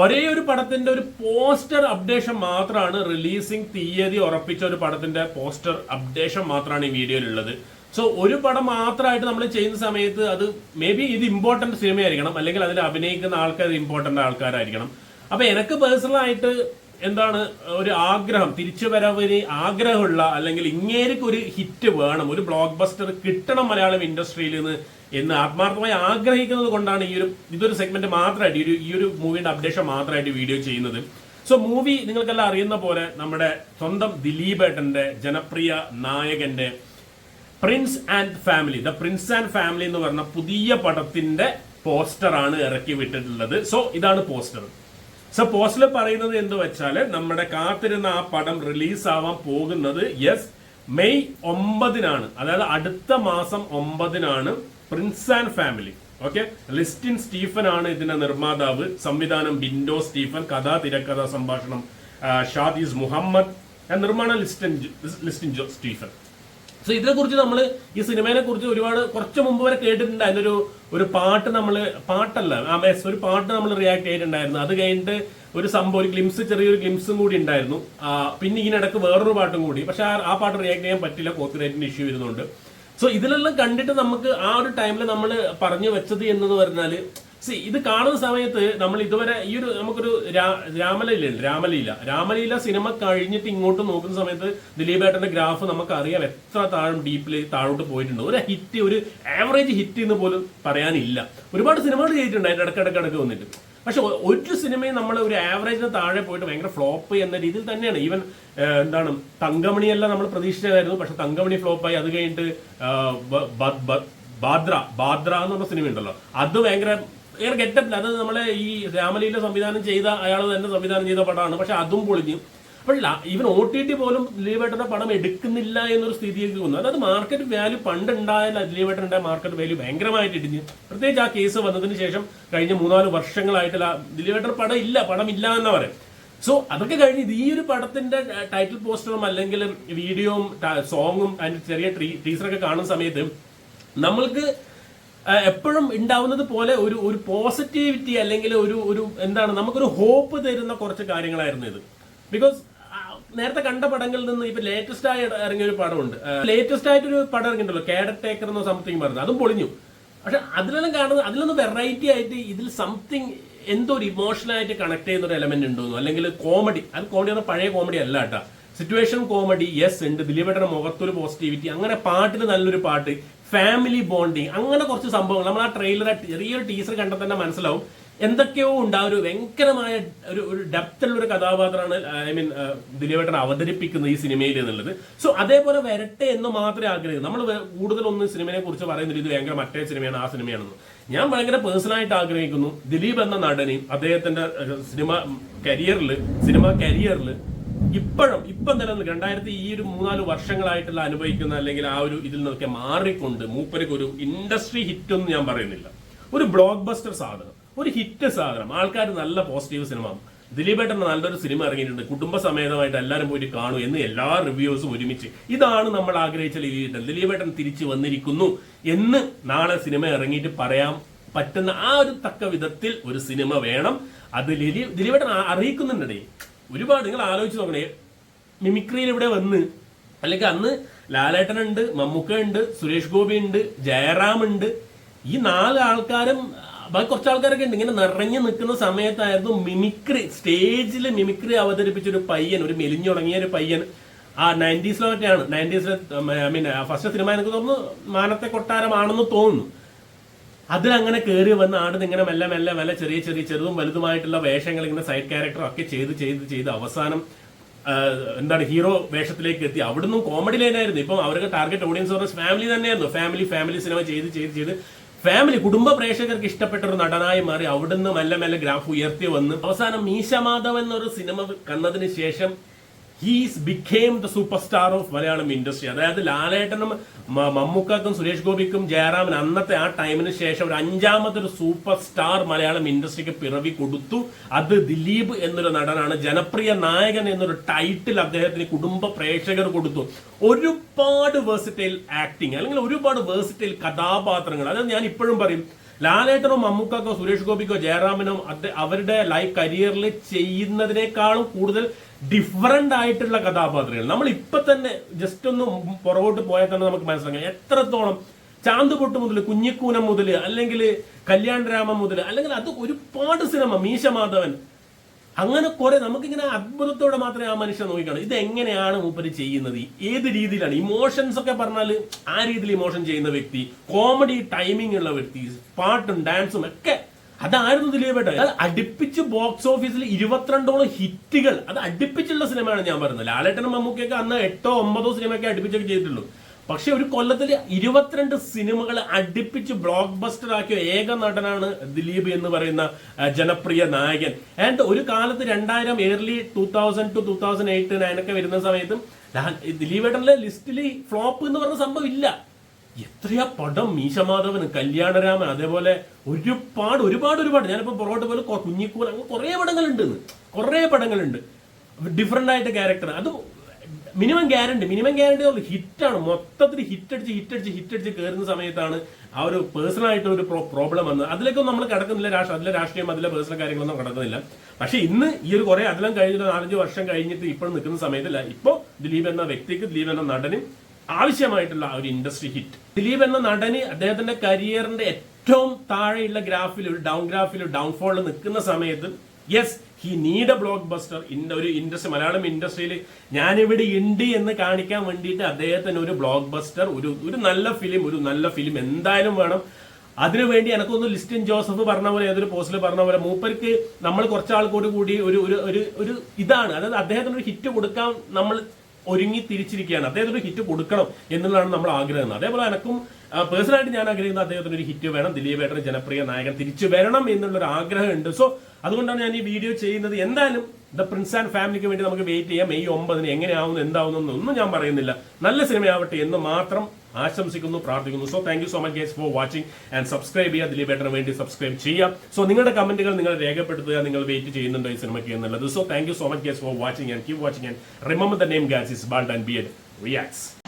ഒരേ ഒരു പടത്തിന്റെ ഒരു പോസ്റ്റർ അപ്ഡേഷൻ മാത്രമാണ്, റിലീസിംഗ് തീയതി ഉറപ്പിച്ച ഒരു പടത്തിന്റെ പോസ്റ്റർ അപ്ഡേഷൻ മാത്രമാണ് ഈ വീഡിയോയിലുള്ളത്. സോ ഒരു പടം മാത്രമായിട്ട് നമ്മൾ ചെയ്യുന്ന സമയത്ത് അത് മേ ബി ഇത് ഇമ്പോർട്ടന്റ് സിനിമയായിരിക്കണം, അല്ലെങ്കിൽ അതിൽ അഭിനയിക്കുന്ന ആൾക്കാർ ഇമ്പോർട്ടന്റ് ആൾക്കാരായിരിക്കണം. അപ്പൊ എനിക്ക് പേഴ്സണലായിട്ട് എന്താണ് ഒരു ആഗ്രഹം, തിരിച്ചു വരവിന് ആഗ്രഹമുള്ള, അല്ലെങ്കിൽ ഇങ്ങേർക്ക് ഒരു ഹിറ്റ് വേണം, ഒരു ബ്ലോക്ക് ബസ്റ്റർ കിട്ടണം മലയാളം ഇൻഡസ്ട്രിയിൽ എന്ന് ആത്മാർത്ഥമായി ആഗ്രഹിക്കുന്നത് കൊണ്ടാണ് ഇതൊരു സെഗ്മെന്റ് മാത്രമായിട്ട് ഈ ഒരു മൂവിയുടെ അപ്ഡേഷൻ മാത്രമായിട്ട് വീഡിയോ ചെയ്യുന്നത്. സോ മൂവി നിങ്ങൾക്കെല്ലാം അറിയുന്ന പോലെ നമ്മുടെ സ്വന്തം ദിലീപേട്ടന്റെ ജനപ്രിയ നായകന്റെ prince and family, the prince and family എന്ന് പറഞ്ഞ പുതിയ പടത്തിന്റെ പോസ്റ്ററാണ് ഇറക്കി വിട്ടിട്ടുള്ളത്. സോ ഇതാണ് പോസ്റ്റർ. സോ പോസ്റ്ററിൽ പറയുന്നത് എന്ത് വെച്ചാല്, നമ്മുടെ കാത്തിരുന്ന ആ പടം റിലീസ് ആവാൻ പോകുന്നത് മെയ് 9-നാണ്, അതായത് അടുത്ത മാസം 9-നാണ്. Prince and family. Okay, Listin Stephen ആണ് ഇതിന്റെ നിർമ്മാതാവ്, സംവിധാനം ബിൻഡോ സ്റ്റീഫൻ, കഥ തിരക്കഥ സംഭാഷണം ഷാദീസ് മുഹമ്മദ്, നിർമ്മാണം ലിസ്റ്റിൻ സ്റ്റീഫൻ. സോ ഇതിനെ കുറിച്ച് നമ്മൾ ഈ സിനിമയെ കുറിച്ച് കുറച്ച് മുമ്പ് വരെ കേട്ടിട്ടുണ്ട്. അതിനൊരു ഒരു പാട്ട് ഒരു പാട്ട് നമ്മൾ റിയാക്ട് ചെയ്തിട്ടുണ്ടായിരുന്നു. അത് കഴിഞ്ഞിട്ട് ഒരു സംഭവം, ഒരു ഗ്ലിംസ്, ചെറിയൊരു ഗ്ലിംസും കൂടി ഉണ്ടായിരുന്നു. പിന്നെ ഇതിനിടക്ക് വേറൊരു പാട്ടും കൂടി, പക്ഷെ ആ പാട്ട് റിയാക്ട് ചെയ്യാൻ പറ്റില്ല, കോപ്പിറൈറ്റിന്റെ ഇഷ്യൂ വരുന്നുണ്ട്. സോ ഇതിലെല്ലാം കണ്ടിട്ട് നമുക്ക് ആ ഒരു ടൈമിൽ നമ്മൾ പറഞ്ഞു വെച്ചത് എന്ന് പറഞ്ഞാല്, ഇത് കാണുന്ന സമയത്ത് നമ്മൾ ഇതുവരെ നമുക്കൊരു രാമലീല സിനിമ കഴിഞ്ഞിട്ട് ഇങ്ങോട്ട് നോക്കുന്ന സമയത്ത് ദിലീപേട്ടന്റെ ഗ്രാഫ് നമുക്കറിയാം എത്ര താഴോട്ട് പോയിട്ടുണ്ട്. ഒരു ഹിറ്റ്, ഒരു ആവറേജ് ഹിറ്റ് എന്ന് പോലും പറയാനില്ല. ഒരുപാട് സിനിമകൾ ചെയ്തിട്ടുണ്ട് അതിന്റെ ഇടക്കിടക്ക് വന്നിട്ട്. പക്ഷെ ഒരു സിനിമയും നമ്മൾ ഒരു ആവറേജിന് താഴെ പോയിട്ട് ഭയങ്കര ഫ്ലോപ്പ് എന്ന രീതിയിൽ തന്നെയാണ്. ഈവൻ തങ്കമണിയെല്ലാം നമ്മൾ പ്രതീക്ഷിച്ചതായിരുന്നു, പക്ഷെ തങ്കമണി ഫ്ലോപ്പായി. അത് കഴിഞ്ഞിട്ട് ബാദ്ര എന്ന് പറഞ്ഞ സിനിമ ഉണ്ടല്ലോ, അത് ഭയങ്കര ഗെറ്റപ്പില്ല. അത് നമ്മളെ ഈ രാമലീല സംവിധാനം ചെയ്ത അയാൾ തന്നെ സംവിധാനം ചെയ്ത പടമാണ്, പക്ഷെ അതും പൊളിഞ്ഞു. അപ്പോൾ ഈവൻ OTT പോലും ദിലീപേട്ടന്റെ പടം എടുക്കുന്നില്ല എന്നൊരു സ്ഥിതിയിലേക്ക് വന്നു. അതായത് മാർക്കറ്റ് വാല്യൂ പണ്ടുണ്ടായാലും ദിലീപേട്ടന്റെ മാർക്കറ്റ് വാല്യൂ ഭയങ്കരമായിട്ട് ഇടിഞ്ഞ്, പ്രത്യേകിച്ച് ആ കേസ് വന്നതിന് ശേഷം കഴിഞ്ഞ 3-4 വർഷങ്ങളായിട്ടുള്ള ദിലീപേട്ടൻ പടമില്ല എന്നാ പറയാം. സോ അതൊക്കെ കഴിഞ്ഞ് ഈ ഒരു പടത്തിന്റെ ടൈറ്റിൽ പോസ്റ്ററും അല്ലെങ്കിൽ വീഡിയോയും സോങ്ങും അതിന്റെ ചെറിയ ടീസറൊക്കെ കാണുന്ന സമയത്ത് നമ്മൾക്ക് എപ്പോഴും ഉണ്ടാവുന്നത് പോലെ ഒരു പോസിറ്റിവിറ്റി അല്ലെങ്കിൽ ഒരു നമുക്കൊരു ഹോപ്പ് തരുന്ന കുറച്ച് കാര്യങ്ങളായിരുന്നു ഇത്. ബിക്കോസ് നേരത്തെ കണ്ട പടങ്ങളിൽ നിന്ന് ഇപ്പൊ ലേറ്റസ്റ്റ് ആയി ഇറങ്ങിയ ഒരു പടമുണ്ട്, ലേറ്റസ്റ്റ് ആയിട്ടൊരു പടം ഇറങ്ങിയിട്ടുണ്ടല്ലോ, കാഡറ്റ് ടേക്കർ എന്നോ സംതിങ് പറഞ്ഞത്, അതും പൊളിഞ്ഞു. പക്ഷെ അതിലെല്ലാം കാണുന്നത്, അതിലൊന്നും വെറൈറ്റി ആയിട്ട് ഇതിൽ സംതിങ് എന്തോ ഒരു ഇമോഷണൽ ആയിട്ട് കണക്ട് ചെയ്യുന്ന ഒരു എലമെന്റ് ഉണ്ടോന്നോ, അല്ലെങ്കിൽ കോമഡി, അത് കോമഡി പറഞ്ഞാൽ പഴയ കോമഡി അല്ല കേട്ടാ, സിറ്റുവേഷൻ കോമഡി ഉണ്ട്, ദിലീപേട്ടന്റെ മുഖത്തൊരു പോസിറ്റിവിറ്റി, അങ്ങനെ പാട്ടിന് നല്ലൊരു പാട്ട്, ഫാമിലി ബോണ്ടിങ്, അങ്ങനെ കുറച്ച് സംഭവങ്ങൾ നമ്മൾ ആ ട്രെയിലർ ചെറിയൊരു ടീസർ കണ്ടാൽ തന്നെ മനസ്സിലാവും എന്തൊക്കെയോ ഉണ്ട്. ആ ഒരു ഭയങ്കരമായ ഒരു ഡെപ്തുള്ള ഒരു കഥാപാത്രമാണ് ദിലീപേട്ടൻ അവതരിപ്പിക്കുന്നത് ഈ സിനിമയിൽ എന്നുള്ളത്. സോ അതേപോലെ വരട്ടെ എന്ന് മാത്രമേ ആഗ്രഹിക്കൂ. നമ്മൾ കൂടുതലൊന്നും സിനിമയെ കുറിച്ച് പറയുന്നില്ല ഇത് ഭയങ്കര മറ്റേ സിനിമയാണ് ആ സിനിമയാണെന്ന്. ഞാൻ ഭയങ്കര പേഴ്സണലായിട്ട് ആഗ്രഹിക്കുന്നു ദിലീപ് എന്ന നടന് അദ്ദേഹത്തിന്റെ സിനിമ കരിയറിൽ ഇപ്പം നിലനിൽക്കുക 3-4 വർഷങ്ങളായിട്ടുള്ള അനുഭവിക്കുന്ന അല്ലെങ്കിൽ ആ ഒരു ഇതിൽ നിന്നൊക്കെ മാറിക്കൊണ്ട് മൂപ്പർക്ക് ഒരു ഇൻഡസ്ട്രി ഹിറ്റ് ഒന്നും ഞാൻ പറയുന്നില്ല, ഒരു ബ്ലോക്ക് ബസ്റ്റർ സാധനം, ഒരു ഹിറ്റ് സാധനം, ആൾക്കാർ നല്ല പോസിറ്റീവ് സിനിമ, ദിലീപേട്ടൻ നല്ലൊരു സിനിമ ഇറങ്ങിയിട്ടുണ്ട്, കുടുംബസമേതമായിട്ട് എല്ലാവരും പോയിട്ട് കാണൂ എന്ന് എല്ലാ റിവ്യൂസും ഒരുമിച്ച്. ഇതാണ് നമ്മൾ ആഗ്രഹിച്ച ദിലീപേട്ടൻ തിരിച്ചു വന്നിരിക്കുന്നു എന്ന് നാളെ സിനിമ ഇറങ്ങിയിട്ട് പറയാൻ പറ്റുന്ന ആ ഒരു തക്ക വിധത്തിൽ ഒരു സിനിമ വേണം. അത് ദിലീപേട്ടൻ അറിയിക്കുന്നുണ്ടേ. ഒരുപാട് നിങ്ങൾ ആലോചിച്ച് നോക്കണേ, മിമിക്രിയിൽ ഇവിടെ വന്ന്, അല്ലെങ്കിൽ അന്ന് ലാലേട്ടനുണ്ട്, മമ്മൂക്ക ഉണ്ട്, സുരേഷ് ഗോപി ഉണ്ട്, ജയറാം ഉണ്ട്, ഈ 4 ആൾക്കാരും കുറച്ച് ആൾക്കാരൊക്കെ ഉണ്ട്. ഇങ്ങനെ നിറഞ്ഞു നിൽക്കുന്ന സമയത്തായിരുന്നു സ്റ്റേജിൽ മിമിക്രി അവതരിപ്പിച്ച ഒരു പയ്യൻ, ഒരു മെലിഞ്ഞുടങ്ങിയ ഒരു പയ്യൻ, ആ 90s ഫസ്റ്റ് സിനിമ എനിക്ക് തോന്നുന്നു മാനത്തെ കൊട്ടാരമാണെന്ന് തോന്നുന്നു. അതിലങ്ങനെ കയറി വന്ന് ആടുന്ന് ഇങ്ങനെ മെല്ലെ മെല്ലെ മെല്ലെ ചെറുതും വലുതുമായിട്ടുള്ള വേഷങ്ങൾ ഇങ്ങനെ സൈഡ് ക്യാരക്ടർ ഒക്കെ ചെയ്ത് അവസാനം ഹീറോ വേഷത്തിലേക്ക് എത്തി. അവിടുന്ന് കോമഡി ലൈനായിരുന്നു. ഇപ്പം അവർക്ക് ടാർഗറ്റ് ഓഡിയൻസ് പറഞ്ഞ ഫാമിലി തന്നെയായിരുന്നു. ഫാമിലി സിനിമ ചെയ്ത് കുടുംബ പ്രേക്ഷകർക്ക് ഇഷ്ടപ്പെട്ട ഒരു നടനായി മാറി. അവിടുന്ന് മെല്ലെ മെല്ലെ ഗ്രാഫ് ഉയർത്തി വന്ന് അവസാനം മീശമാധവ് എന്നൊരു സിനിമ കണ്ടതിന് ശേഷം he's became the super star of Malayalam industry. അതായത് ലാലേട്ടനും മമ്മൂക്കും സുരേഷ് ഗോപിക്കും ജയറാമിന് അന്നത്തെ ആ ടൈമിന് ശേഷം ഒരു 5ാമതൊരു സൂപ്പർ സ്റ്റാർ മലയാളം ഇൻഡസ്ട്രിക്ക് പിറവി കൊടുത്തു. അത് ദിലീപ് എന്നൊരു നടനാണ്. ജനപ്രിയ നായകൻ എന്നൊരു ടൈറ്റിൽ അദ്ദേഹത്തിന് കുടുംബ പ്രേക്ഷകർ കൊടുത്തു. ഒരുപാട് വേഴ്സിറ്റൈൽ ആക്ടിങ് അല്ലെങ്കിൽ ഒരുപാട് വേഴ്സിറ്റൈൽ കഥാപാത്രങ്ങൾ. അതായത് ഞാൻ ഇപ്പോഴും പറയും, ലാലേട്ടനോ മമ്മൂക്കോ സുരേഷ് ഗോപിക്കോ ജയറാമിനോ അവരുടെ ലൈഫ് കരിയറിൽ ചെയ്യുന്നതിനേക്കാളും കൂടുതൽ ഡിഫറന്റ് ആയിട്ടുള്ള കഥാപാത്രങ്ങൾ നമ്മൾ ഇപ്പൊ തന്നെ ജസ്റ്റ് ഒന്ന് പുറകോട്ട് പോയാൽ തന്നെ നമുക്ക് മനസ്സിലാക്കാം എത്രത്തോളം ചാന്തുപൊട്ട് മുതൽ കുഞ്ഞിക്കൂനം മുതൽ അല്ലെങ്കിൽ കല്യാണരാമൻ മുതൽ അല്ലെങ്കിൽ അത് ഒരുപാട് സിനിമ മീശമാധവൻ അങ്ങനെ കുറെ നമുക്കിങ്ങനെ അത്ഭുതത്തോടെ മാത്രമേ ആ മനുഷ്യൻ നോക്കിക്കാണൂ ഇത് എങ്ങനെയാണ് മൂപ്പര് ചെയ്യുന്നത് ഏത് രീതിയിലാണ് ഇമോഷൻസ് ഒക്കെ പറഞ്ഞാൽ ആ രീതിയിൽ ഇമോഷൻ ചെയ്യുന്ന വ്യക്തി കോമഡി ടൈമിംഗ് ഉള്ള വ്യക്തി പാട്ടും ഡാൻസും ഒക്കെ അതായിരുന്നു ദിലീപേട്ടൻ അത് അടുപ്പിച്ച് ബോക്സ് ഓഫീസിൽ 22ഓളം ഹിറ്റുകൾ അത് അടുപ്പിച്ചുള്ള സിനിമയാണ് ഞാൻ പറയുന്നത് ലാലേട്ടനും മമ്മൂക്കൊക്കെ അന്ന് 8ഓ 9ഓ സിനിമയൊക്കെ അടുപ്പിച്ചൊക്കെ ചെയ്തിട്ടുള്ളൂ പക്ഷെ ഒരു കൊല്ലത്തിൽ 22 സിനിമകൾ അടുപ്പിച്ച് ബ്ലോക്ക് ബസ്റ്റർ ആക്കിയ ഏക നടനാണ് ദിലീപ് എന്ന് പറയുന്ന ജനപ്രിയ നായകൻ ആൻഡ് ഒരു കാലത്ത് 2000 ഏർലി 2000 to 2008 9 വരുന്ന സമയത്തും ദിലീപേട്ടന്റെ ലിസ്റ്റിൽ ഫ്ലോപ്പ് എന്ന് പറഞ്ഞ സംഭവം ഇല്ല എത്രയാ പടം മീശമാധവൻ കല്യാണരാമൻ അതേപോലെ ഒരുപാട് ഞാനിപ്പോ പുറകോട്ട് പോലെ കുഞ്ഞിക്കൂൻ അങ്ങനെ കുറെ പടങ്ങളുണ്ട് ഡിഫറെന്റ് ആയിട്ട് ക്യാരക്ടർ അത് മിനിമം ഗ്യാരണ്ടി ഹിറ്റാണ് മൊത്തത്തിൽ ഹിറ്റടിച്ച് കയറുന്ന സമയത്താണ് ആ ഒരു പേഴ്സണൽ ആയിട്ട് ഒരു പ്രോബ്ലം വന്നത് അതിലേക്കൊന്നും നമ്മൾ കിടക്കുന്നില്ല അതിലെ രാഷ്ട്രീയം അതിലെ പേഴ്സണൽ കാര്യങ്ങളൊന്നും കിടക്കുന്നില്ല പക്ഷെ ഇന്ന് ഈ ഒരു കുറെ അതിലും കഴിഞ്ഞിട്ട് 4-5 വർഷം കഴിഞ്ഞിട്ട് ഇപ്പോൾ നിൽക്കുന്ന സമയത്തില്ല ഇപ്പൊ ദിലീപ് എന്ന വ്യക്തിക്ക് ദിലീപ് എന്ന നടന് ആവശ്യമായിട്ടുള്ള ഒരു ഇൻഡസ്ട്രി ഹിറ്റ് ദിലീപ് എന്ന നടന് അദ്ദേഹത്തിന്റെ കരിയറിന്റെ ഏറ്റവും താഴെയുള്ള ഗ്രാഫിൽ ഒരു ഡൗൺഫോളിൽ നിൽക്കുന്ന സമയത്ത് yes he need A block buster ഒരു ഇൻഡസ്ട്രി മലയാളം ഇൻഡസ്ട്രിയിൽ ഞാനിവിടെ ഉണ്ട് എന്ന് കാണിക്കാൻ വേണ്ടിയിട്ട് അദ്ദേഹത്തിന് ഒരു ബ്ലോക്ക് ബസ്റ്റർ ഒരു നല്ല ഫിലിം എന്തായാലും വേണം അതിനുവേണ്ടി എനിക്കൊന്ന് ലിസ്റ്റിൻ ജോസഫ് പറഞ്ഞ പോലെ ഏതൊരു പോസ്റ്റിൽ പറഞ്ഞ പോലെ മൂപ്പർക്ക് നമ്മൾ കുറച്ചാൾക്കോട് കൂടി ഒരു ഇതാണ് അതായത് അദ്ദേഹത്തിന് ഒരു ഹിറ്റ് കൊടുക്കാൻ നമ്മൾ ഒരുങ്ങി തിരിച്ചിരിക്കുകയാണ് അദ്ദേഹത്തിന് ഒരു ഹിറ്റ് കൊടുക്കണം എന്നുള്ളതാണ് നമ്മൾ ആഗ്രഹിക്കുന്നത് അതേപോലെ എനക്കും പേഴ്സണലായിട്ട് ഞാൻ ആഗ്രഹിക്കുന്നത് അദ്ദേഹത്തിന് ഒരു ഹിറ്റ് വേണം ദിലീപേട്ടന് ജനപ്രിയ നായകൻ തിരിച്ചു വരണം എന്നുള്ളൊരു ആഗ്രഹമുണ്ട് സോ അതുകൊണ്ടാണ് ഞാൻ ഈ വീഡിയോ ചെയ്യുന്നത് എന്തായാലും ദ പ്രിൻസ് ആൻഡ് ഫാമിലിക്ക് വേണ്ടി നമുക്ക് വെയിറ്റ് ചെയ്യാം മെയ് 9 എങ്ങനെയാവുന്നു എന്താവുന്നൊന്നും ഞാൻ പറയുന്നില്ല നല്ല സിനിമയാവട്ടെ എന്ന് മാത്രം ആശംസിക്കുന്നു പ്രാർത്ഥിക്കുന്നു so thank you so much guys for watching and subscribe ചെയ്യുക ദിലീപേട്ടന് വേണ്ടി സബ്സ്ക്രൈബ് ചെയ്യാം സോ നിങ്ങളുടെ കമന്റുകൾ നിങ്ങൾ രേഖപ്പെടുത്തുക നിങ്ങൾ വെയിറ്റ് ചെയ്യുന്നുണ്ടോ ഈ സിനിമയ്ക്ക് എന്നുള്ളത് so thank you so much guys for watching and keep watching and remember the name guys is bald and beard reacts